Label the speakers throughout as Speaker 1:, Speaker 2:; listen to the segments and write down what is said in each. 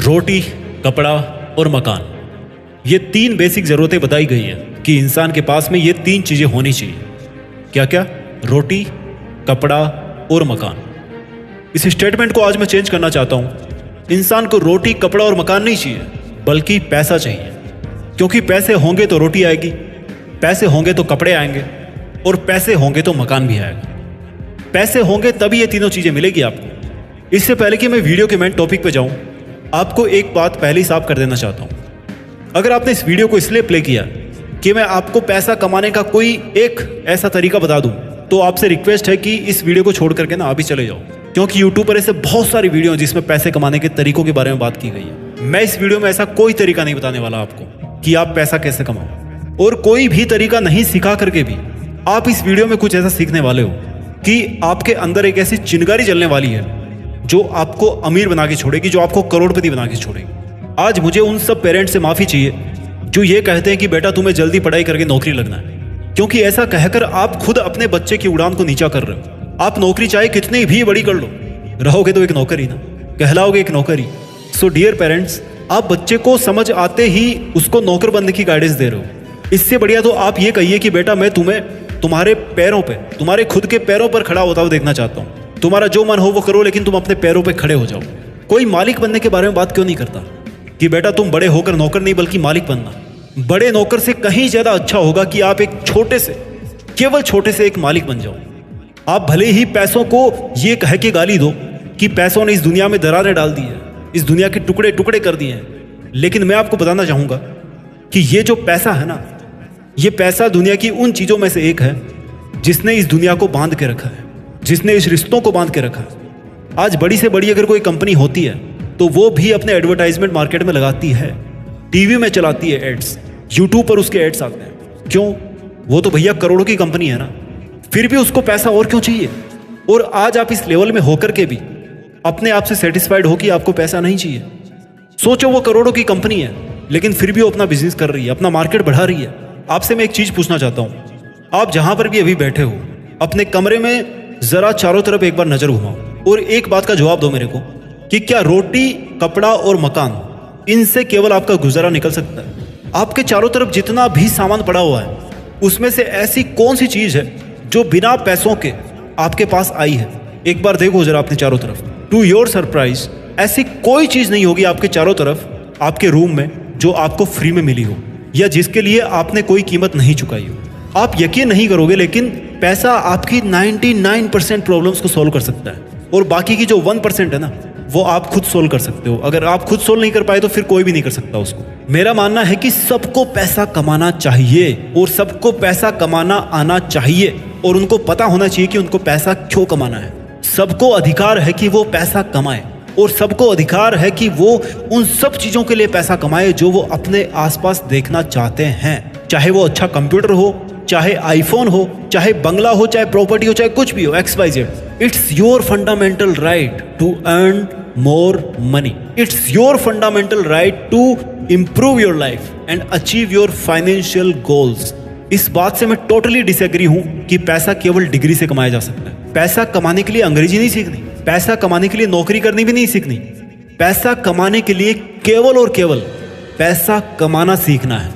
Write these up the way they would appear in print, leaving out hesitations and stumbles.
Speaker 1: रोटी, कपड़ा और मकान, ये तीन बेसिक ज़रूरतें बताई गई हैं कि इंसान के पास में ये तीन चीज़ें होनी चाहिए। क्या क्या? रोटी, कपड़ा और मकान। इस स्टेटमेंट को आज मैं चेंज करना चाहता हूँ। इंसान को रोटी, कपड़ा और मकान नहीं चाहिए, बल्कि पैसा चाहिए। क्योंकि पैसे होंगे तो रोटी आएगी, पैसे होंगे तो कपड़े आएंगे और पैसे होंगे तो मकान भी आएगा। पैसे होंगे तभी ये तीनों चीज़ें मिलेगी आपको। इससे पहले कि मैं वीडियो के मेन टॉपिक पे जाऊँ, आपको एक बात पहले ही साफ कर देना चाहता हूँ। अगर आपने इस वीडियो को इसलिए प्ले किया कि मैं आपको पैसा कमाने का कोई एक ऐसा तरीका बता दूं, तो आपसे रिक्वेस्ट है कि इस वीडियो को छोड़ करके ना अभी चले जाओ। क्योंकि यूट्यूब पर ऐसे बहुत सारी वीडियो हैं जिसमें पैसे कमाने के तरीकों के बारे में बात की गई है। मैं इस वीडियो में ऐसा कोई तरीका नहीं बताने वाला आपको कि आप पैसा कैसे कमाओ, और कोई भी तरीका नहीं सिखा करके भी आप इस वीडियो में कुछ ऐसा सीखने वाले हो कि आपके अंदर एक ऐसी चिंगारी जलने वाली है जो आपको अमीर बना के छोड़ेगी, जो आपको करोड़पति बना के छोड़ेगी। आज मुझे उन सब पेरेंट्स से माफ़ी चाहिए जो ये कहते हैं कि बेटा तुम्हें जल्दी पढ़ाई करके नौकरी लगना है, क्योंकि ऐसा कहकर आप खुद अपने बच्चे की उड़ान को नीचा कर रहे हो। आप नौकरी चाहे कितनी भी बड़ी कर लो, रहोगे तो एक नौकर ही ना, कहलाओगे एक नौकर ही। सो डियर पेरेंट्स, आप बच्चे को समझ आते ही उसको नौकर बनने की गाइडेंस दे रहे हो। इससे बढ़िया तो आप ये कहिए कि बेटा मैं तुम्हें तुम्हारे पैरों पे, तुम्हारे खुद के पैरों पर खड़ा होता हुआ देखना चाहता हूँ। तुम्हारा जो मन हो वो करो, लेकिन तुम अपने पैरों पे खड़े हो जाओ। कोई मालिक बनने के बारे में बात क्यों नहीं करता कि बेटा तुम बड़े होकर नौकर नहीं बल्कि मालिक बनना। बड़े नौकर से कहीं ज़्यादा अच्छा होगा कि आप एक छोटे से, केवल छोटे से एक मालिक बन जाओ। आप भले ही पैसों को ये कह के गाली दो कि पैसों ने इस दुनिया में दरारें डाल दी है, इस दुनिया के टुकड़े टुकड़े कर दिए हैं, लेकिन मैं आपको बताना चाहूँगा कि ये जो पैसा है ना, ये पैसा दुनिया की उन चीज़ों में से एक है जिसने इस दुनिया को बांध के रखा है, जिसने इस रिश्तों को बांध के रखा है। आज बड़ी से बड़ी अगर कोई कंपनी होती है तो वो भी अपने एडवर्टाइजमेंट मार्केट में लगाती है, टीवी में चलाती है एड्स, यूट्यूब पर उसके एड्स आते हैं। क्यों? वो तो भैया करोड़ों की कंपनी है ना, फिर भी उसको पैसा और क्यों चाहिए? और आज आप इस लेवल में होकर के भी अपने आप से सेटिस्फाइड हो कि आपको पैसा नहीं चाहिए। सोचो वो करोड़ों की कंपनी है, लेकिन फिर भी वो अपना बिजनेस कर रही है, अपना मार्केट बढ़ा रही है। आपसे मैं एक चीज़ पूछना चाहता हूँ, आप जहाँ पर भी अभी बैठे हो अपने कमरे में ज़रा चारों तरफ एक बार नज़र घुमाओ और एक बात का जवाब दो मेरे को कि क्या रोटी, कपड़ा और मकान, इनसे केवल आपका गुजारा निकल सकता है? आपके चारों तरफ जितना भी सामान पड़ा हुआ है उसमें से ऐसी कौन सी चीज़ है जो बिना पैसों के आपके पास आई है? एक बार देखो जरा अपने चारों तरफ। टू योर सरप्राइज, ऐसी कोई चीज़ नहीं होगी आपके चारों तरफ, आपके रूम में, जो आपको फ्री में मिली हो या जिसके लिए आपने कोई कीमत नहीं चुकाई हो। आप यकीन नहीं करोगे, लेकिन पैसा आपकी 99% प्रॉब्लम्स को सॉल्व कर सकता है, और बाकी की जो 1% है ना, वो आप खुद सोल्व कर सकते हो। अगर आप खुद सोल्व नहीं कर पाए तो फिर कोई भी नहीं कर सकता उसको। मेरा मानना है कि सबको पैसा कमाना चाहिए और सबको पैसा कमाना आना चाहिए, और उनको पता होना चाहिए कि उनको पैसा क्यों कमाना है। सबको अधिकार है कि वो पैसा कमाए, और सबको अधिकार है कि वो उन सब चीज़ों के लिए पैसा कमाए जो वो अपने आसपास देखना चाहते हैं। चाहे वो अच्छा कंप्यूटर हो, चाहे आईफोन हो, चाहे बंगला हो, चाहे प्रॉपर्टी हो, चाहे कुछ भी हो, XYZ। It's your fundamental right to earn more money. It's your fundamental right to improve your life and achieve your financial goals. इस बात से मैं टोटली डिसएग्री हूं कि पैसा केवल डिग्री से कमाया जा सकता है। पैसा कमाने के लिए अंग्रेजी नहीं सीखनी, पैसा कमाने के लिए नौकरी करनी भी नहीं सीखनी। पैसा कमाने के लिए केवल और केवल पैसा कमाना सीखना है।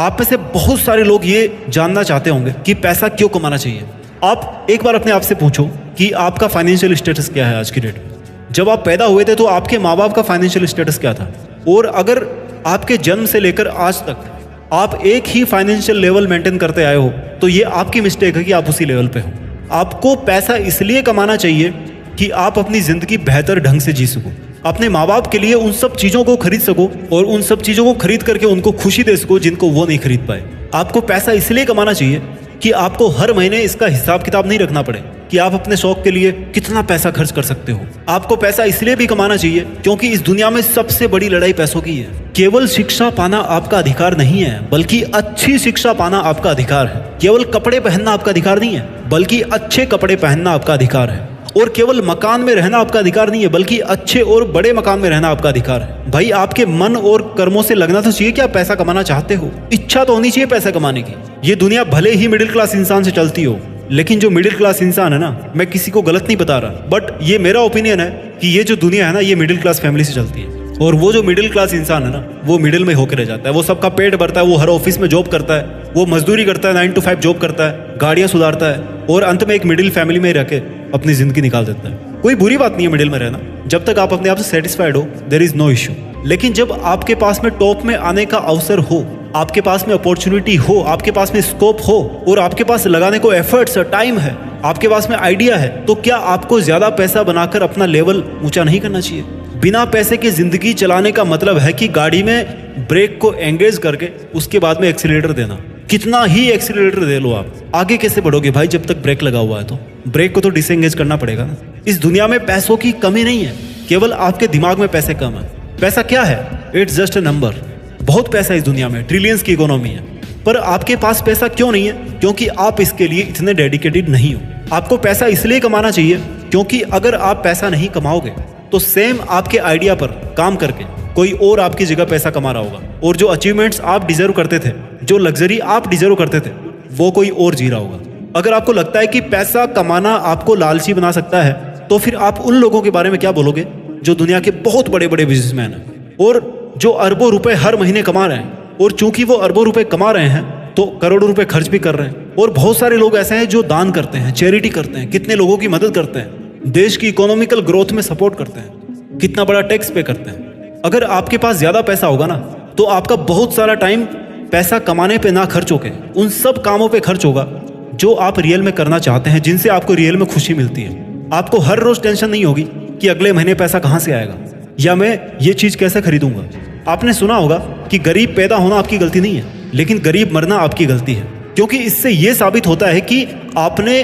Speaker 1: आप में से बहुत सारे लोग ये जानना चाहते होंगे कि पैसा क्यों कमाना चाहिए। आप एक बार अपने आप से पूछो कि आपका फाइनेंशियल स्टेटस क्या है आज की डेट में। जब आप पैदा हुए थे तो आपके माँ बाप का फाइनेंशियल स्टेटस क्या था? और अगर आपके जन्म से लेकर आज तक आप एक ही फाइनेंशियल लेवल मेंटेन करते आए हो तो ये आपकी मिस्टेक है कि आप उसी लेवल पे हो। आपको पैसा इसलिए कमाना चाहिए कि आप अपनी ज़िंदगी बेहतर ढंग से जी सको, अपने माँ बाप के लिए उन सब चीज़ों को खरीद सको, और उन सब चीज़ों को खरीद करके उनको खुशी दे सको जिनको वो नहीं खरीद पाए। आपको पैसा इसलिए कमाना चाहिए कि आपको हर महीने इसका हिसाब किताब नहीं रखना पड़े कि आप अपने शौक के लिए कितना पैसा खर्च कर सकते हो। आपको पैसा इसलिए भी कमाना चाहिए क्योंकि इस दुनिया में सबसे बड़ी लड़ाई पैसों की है। केवल शिक्षा पाना आपका अधिकार नहीं है, बल्कि अच्छी शिक्षा पाना आपका अधिकार है। केवल कपड़े पहनना आपका अधिकार नहीं है, बल्कि अच्छे कपड़े पहनना आपका अधिकार है। और केवल मकान में रहना आपका अधिकार नहीं है, बल्कि अच्छे और बड़े मकान में रहना आपका अधिकार है। भाई आपके मन और कर्मों से लगना तो चाहिए कि आप पैसा कमाना चाहते हो। इच्छा तो होनी चाहिए पैसा कमाने की। ये दुनिया भले ही मिडिल क्लास इंसान से चलती हो, लेकिन जो मिडिल क्लास इंसान है ना, मैं किसी को गलत नहीं बता रहा, बट ये मेरा ओपिनियन है कि ये जो दुनिया है ना, ये मिडिल क्लास फैमिली से चलती है। और वो जो मिडिल क्लास इंसान है ना, वो मिडिल में होकर रह जाता है। वो सबका पेट भरता है, वो हर ऑफिस में जॉब करता है, वो मजदूरी करता है, 9 to 5 जॉब करता है, गाड़ियां सुधारता है और अंत में एक मिडिल फैमिली में रह के अपनी जिंदगी निकाल देता है। कोई बुरी बात नहीं है मिडिल में रहना, जब तक आप अपने आप से सेटिस्फाइड हो, देयर इज नो इश्यू। लेकिन जब आपके पास में टॉप में आने का अवसर हो, आपके पास में अपॉर्चुनिटी हो, आपके पास में स्कोप हो और आपके पास लगाने को एफर्ट्स टाइम है, आपके पास में आइडिया है, तो क्या आपको ज्यादा पैसा बनाकर अपना लेवल ऊंचा नहीं करना चाहिए? बिना पैसे की जिंदगी चलाने का मतलब है कि गाड़ी में ब्रेक को एंगेज करके उसके बाद में एक्सीलरेटर देना। कितना ही एक्सीलरेटर दे लो, आप आगे कैसे बढ़ोगे भाई जब तक ब्रेक लगा हुआ है? तो ब्रेक को तो डिसएंगेज करना पड़ेगा ना। इस दुनिया में पैसों की कमी नहीं है, केवल आपके दिमाग में पैसे कम है। पैसा क्या है? It's just a number. बहुत पैसा इस दुनिया में, ट्रिलियंस की इकोनॉमी है, पर आपके पास पैसा क्यों नहीं है? क्योंकि आप इसके लिए इतने डेडिकेटेड नहीं हो। आपको पैसा इसलिए कमाना चाहिए क्योंकि अगर आप पैसा नहीं कमाओगे तो सेम आपके आइडिया पर काम करके कोई और आपकी जगह पैसा कमा रहा होगा, और जो अचीवमेंट्स आप डिजर्व करते थे, जो लग्जरी आप डिजर्व करते थे, वो कोई और जी रहा होगा। अगर आपको लगता है कि पैसा कमाना आपको लालची बना सकता है, तो फिर आप उन लोगों के बारे में क्या बोलोगे जो दुनिया के बहुत बड़े बड़े बिजनेसमैन हैं और जो अरबों रुपए हर महीने कमा रहे हैं, और चूंकि वो अरबों रुपए कमा रहे हैं तो करोड़ों रुपए खर्च भी कर रहे हैं। और बहुत सारे लोग ऐसे हैं जो दान करते हैं, चैरिटी करते हैं, कितने लोगों की मदद करते हैं, देश की इकोनॉमिकल ग्रोथ में सपोर्ट करते हैं, कितना बड़ा टैक्स पे करते हैं। अगर आपके पास ज्यादा पैसा होगा ना, तो आपका बहुत सारा टाइम पैसा कमाने पे ना खर्च होके उन सब कामों पे खर्च होगा जो आप रियल में करना चाहते हैं, जिनसे आपको रियल में खुशी मिलती है। आपको हर रोज टेंशन नहीं होगी कि अगले महीने पैसा कहाँ से आएगा या मैं ये चीज कैसे खरीदूंगा। आपने सुना होगा कि गरीब पैदा होना आपकी गलती नहीं है, लेकिन गरीब मरना आपकी गलती है, क्योंकि इससे यह साबित होता है कि आपने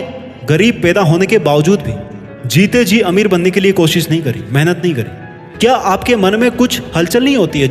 Speaker 1: गरीब पैदा होने के बावजूद भी जीते जी अमीर बनने के लिए कोशिश नहीं करी, मेहनत नहीं करी। क्या आपके मन में कुछ हलचल नहीं होती है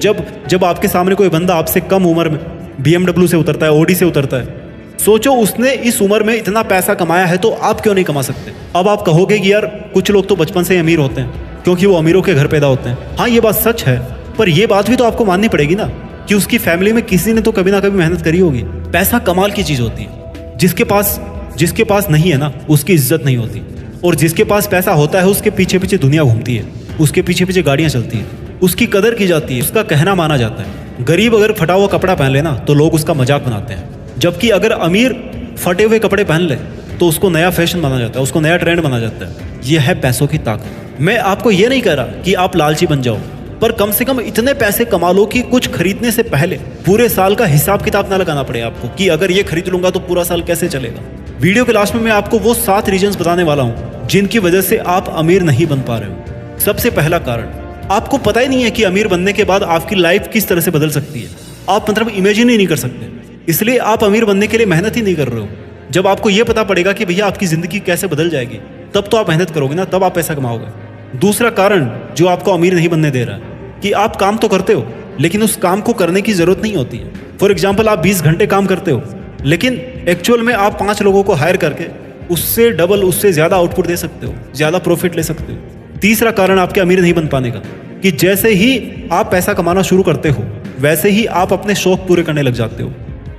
Speaker 1: जब आपके सामने कोई बंदा आपसे कम उम्र में BMW से उतरता है, ऑडी से उतरता है? सोचो उसने इस उम्र में इतना पैसा कमाया है, तो आप क्यों नहीं कमा सकते? अब आप कहोगे कि यार कुछ लोग तो बचपन से ही अमीर होते हैं क्योंकि वो अमीरों के घर पैदा होते हैं। हाँ, ये बात सच है, पर यह बात भी तो आपको माननी पड़ेगी ना कि उसकी फैमिली में किसी ने तो कभी ना कभी मेहनत करी होगी। पैसा कमाल की चीज होती है। जिसके पास नहीं है ना, उसकी इज्जत नहीं होती, और जिसके पास पैसा होता है उसके पीछे पीछे दुनिया घूमती है, उसके पीछे पीछे गाड़ियां चलती है, उसकी कदर की जाती है, उसका कहना माना जाता है। गरीब अगर फटा हुआ कपड़ा पहन ले ना, तो लोग उसका मजाक बनाते हैं, जबकि अगर अमीर फटे हुए कपड़े पहन ले तो उसको नया फैशन माना जाता है, उसको नया ट्रेंड माना जाता है। यह है पैसों की ताकत। मैं आपको यह नहीं कह रहा कि आप लालची बन जाओ, पर कम से कम इतने पैसे कमा लो कि कुछ खरीदने से पहले पूरे साल का हिसाब किताब ना लगाना पड़े आपको कि अगर ये खरीद लूंगा तो पूरा साल कैसे चलेगा। वीडियो के लास्ट में मैं आपको वो 7 रीजंस बताने वाला हूं जिनकी वजह से आप अमीर नहीं बन पा रहे हो। सबसे पहला कारण, आपको पता ही नहीं है कि अमीर बनने के बाद आपकी लाइफ किस तरह से बदल सकती है। आप मतलब इमेजिन ही नहीं कर सकते, इसलिए आप अमीर बनने के लिए मेहनत ही नहीं कर रहे हो। जब आपको यह पता पड़ेगा कि भैया आपकी जिंदगी कैसे बदल जाएगी, तब तो आप मेहनत करोगे ना, तब आप पैसा कमाओगे। दूसरा कारण जो आपको अमीर नहीं बनने दे रहा है कि आप काम तो करते हो, लेकिन उस काम को करने की जरूरत नहीं होती है। फॉर एग्जाम्पल, आप 20 घंटे काम करते हो, लेकिन एक्चुअल में आप 5 लोगों को हायर करके उससे डबल, उससे ज्यादा आउटपुट दे सकते हो, ज्यादा प्रॉफिट ले सकते हो। तीसरा कारण आपके अमीर नहीं बन पाने का कि जैसे ही आप पैसा कमाना शुरू करते हो, वैसे ही आप अपने शौक पूरे करने लग जाते हो।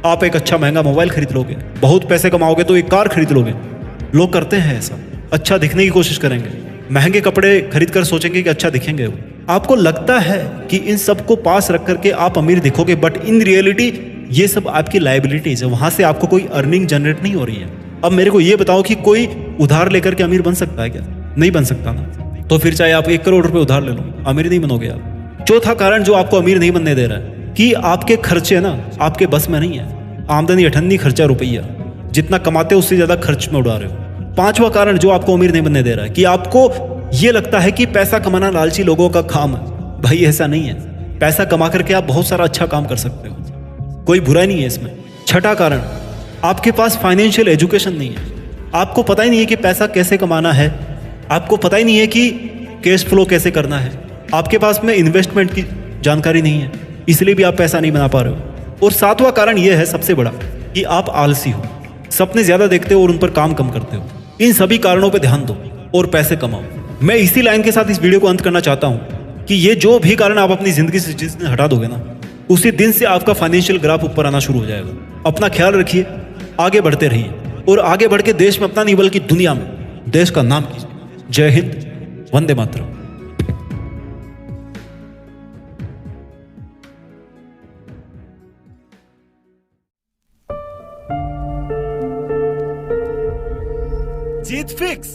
Speaker 1: आप एक अच्छा महंगा मोबाइल खरीद लोगे, बहुत पैसे कमाओगे तो एक कार खरीद लोगे। लोग करते हैं ऐसा, अच्छा दिखने की कोशिश करेंगे, महंगे कपड़े खरीद कर सोचेंगे कि अच्छा दिखेंगे वो। आपको लगता है कि इन सबको पास रख करके आप अमीर दिखोगे, बट इन रियलिटी ये सब आपकी लायबिलिटीज है, वहां से आपको कोई अर्निंग जनरेट नहीं हो रही है। अब मेरे को ये बताओ कि कोई उधार लेकर के अमीर बन सकता है क्या? नहीं बन सकता ना। तो फिर चाहे आप 1 करोड़ रुपए उधार ले लो, अमीर नहीं बनोगे आप। चौथा कारण जो आपको अमीर नहीं बनने दे रहा है कि आपके खर्चे ना आपके बस में नहीं है। आमदनी अठन्नी, खर्चा रुपया, जितना कमाते हो उससे ज्यादा खर्च में उड़ा रहे हो। पांचवा कारण जो आपको अमीर नहीं बनने दे रहा है कि आपको ये लगता है कि पैसा कमाना लालची लोगों का काम है। भाई ऐसा नहीं है, पैसा कमा करके आप बहुत सारा अच्छा काम कर सकते हो, कोई बुराई नहीं है इसमें। छठा कारण, आपके पास फाइनेंशियल एजुकेशन नहीं है। आपको पता ही नहीं है कि पैसा कैसे कमाना है, आपको पता ही नहीं है कि कैश फ्लो कैसे करना है, आपके पास में इन्वेस्टमेंट की जानकारी नहीं है, इसलिए भी आप पैसा नहीं बना पा रहे हो। और सातवां कारण यह है सबसे बड़ा कि आप आलसी हो, सपने ज्यादा देखते हो और उन पर काम कम करते हो। इन सभी कारणों पर ध्यान दो और पैसे कमाओ। मैं इसी लाइन के साथ इस वीडियो को अंत करना चाहता हूं कि ये जो भी कारण आप अपनी जिंदगी से जिस दिन हटा दोगे ना, उसी दिन से आपका फाइनेंशियल ग्राफ ऊपर आना शुरू हो जाएगा। अपना ख्याल रखिए, आगे बढ़ते रहिए और आगे बढ़ के देश में अपना नहीं बल्कि दुनिया में देश का नाम कीजिए। जय हिंद, वंदे मातरम।
Speaker 2: जीत फिक्स।